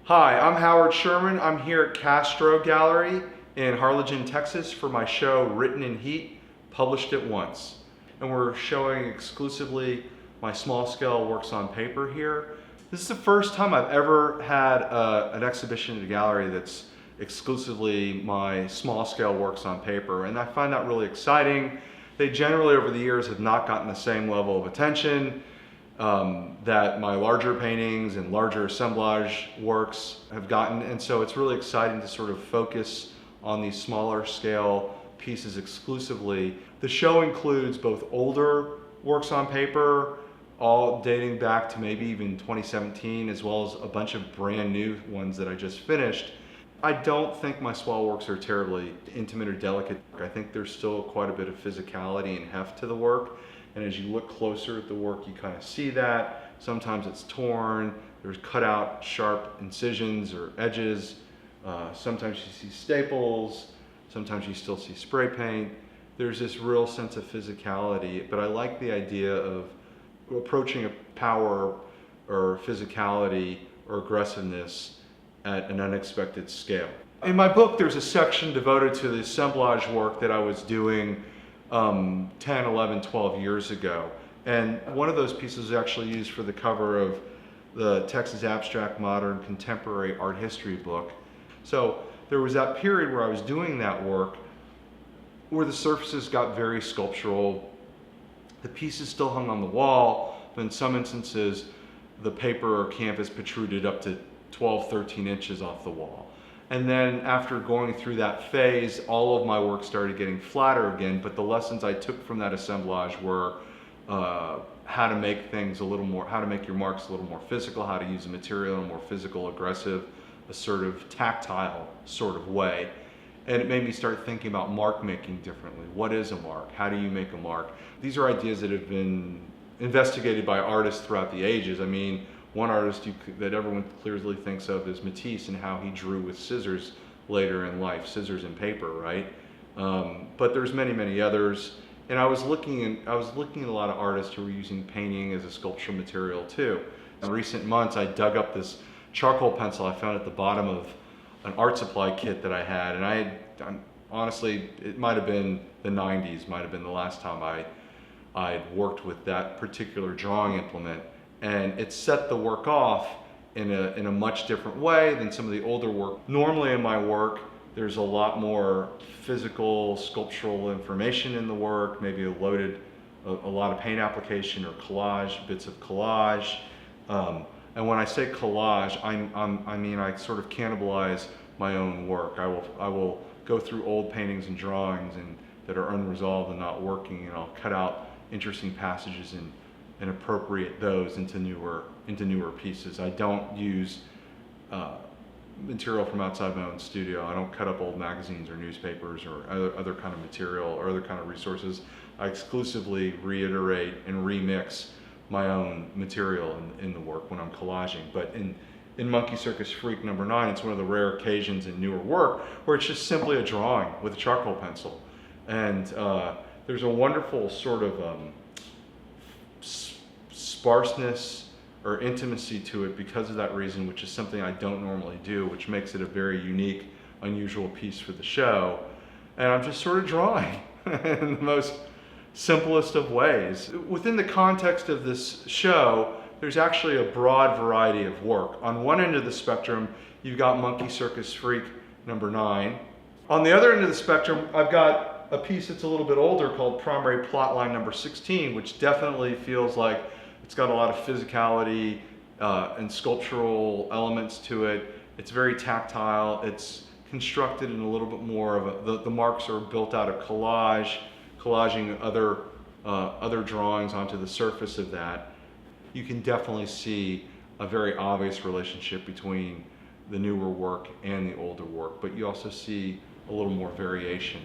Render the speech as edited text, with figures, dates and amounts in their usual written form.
Hi, I'm Howard Sherman. I'm here at Castro Gallery in Harlingen, Texas for my show Written in Heat, Published at Once. And we're showing exclusively my small scale works on paper here. This is the first time I've ever had an exhibition at a gallery that's exclusively my small scale works on paper, and I find that really exciting. They generally over the years have not gotten the same level of attention that my larger paintings and larger assemblage works have gotten, and so it's really exciting to sort of focus on these smaller scale pieces exclusively. The show includes both older works on paper, all dating back to maybe even 2017, as well as a bunch of brand new ones that I just finished. I don't think my small works are terribly intimate or delicate. I think there's still quite a bit of physicality and heft to the work. And as you look closer at the work, you kind of see that. Sometimes it's torn, there's cut out sharp incisions or edges. Sometimes you see staples, sometimes you still see spray paint. There's this real sense of physicality, but I like the idea of approaching a power or physicality or aggressiveness at an unexpected scale. In my book, there's a section devoted to the assemblage work that I was doing 10, 11, 12 years ago. And one of those pieces is actually used for the cover of the Texas Abstract Modern Contemporary Art History book. So there was that period where I was doing that work where the surfaces got very sculptural. The pieces still hung on the wall, but in some instances the paper or canvas protruded up to 12, 13 inches off the wall. And then after going through that phase, all of my work started getting flatter again, but the lessons I took from that assemblage were how to make things a little more, how to make your marks a little more physical, how to use the material in a more physical, aggressive, assertive, tactile sort of way. And it made me start thinking about mark making differently. What is a mark? How do you make a mark? These are ideas that have been investigated by artists throughout the ages. I mean, one artist that everyone clearly thinks of is Matisse and how he drew with scissors later in life, scissors and paper, right? But there's many, many others. And I was looking at a lot of artists who were using painting as a sculptural material too. In recent months, I dug up this charcoal pencil I found at the bottom of an art supply kit that I had, and honestly, it might have been the 90s, might have been the last time I'd worked with that particular drawing implement. And it set the work off in a much different way than some of the older work. Normally in my work, there's a lot more physical, sculptural information in the work, maybe a lot of paint application or collage, bits of collage. And when I say collage, I mean I sort of cannibalize my own work. I will go through old paintings and drawings that are unresolved and not working, and I'll cut out interesting passages and appropriate those into newer pieces. I don't use material from outside my own studio. I don't cut up old magazines or newspapers or other kind of material or other kind of resources. I exclusively reiterate and remix my own material in the work when I'm collaging. But in Monkey Circus Freak number 9, it's one of the rare occasions in newer work where it's just simply a drawing with a charcoal pencil. And there's a wonderful sort of sparseness or intimacy to it because of that reason, which is something I don't normally do, which makes it a very unique, unusual piece for the show. And I'm just sort of drawing in the most simplest of ways. Within the context of this show, there's actually a broad variety of work. On one end of the spectrum, you've got Monkey Circus Freak number 9. On the other end of the spectrum, I've got a piece that's a little bit older called Primary Plotline number 16, which definitely feels like it's got a lot of physicality and sculptural elements to it. It's very tactile. It's constructed in a little bit more of the marks are built out of collaging other drawings onto the surface of that. You can definitely see a very obvious relationship between the newer work and the older work, but you also see a little more variation.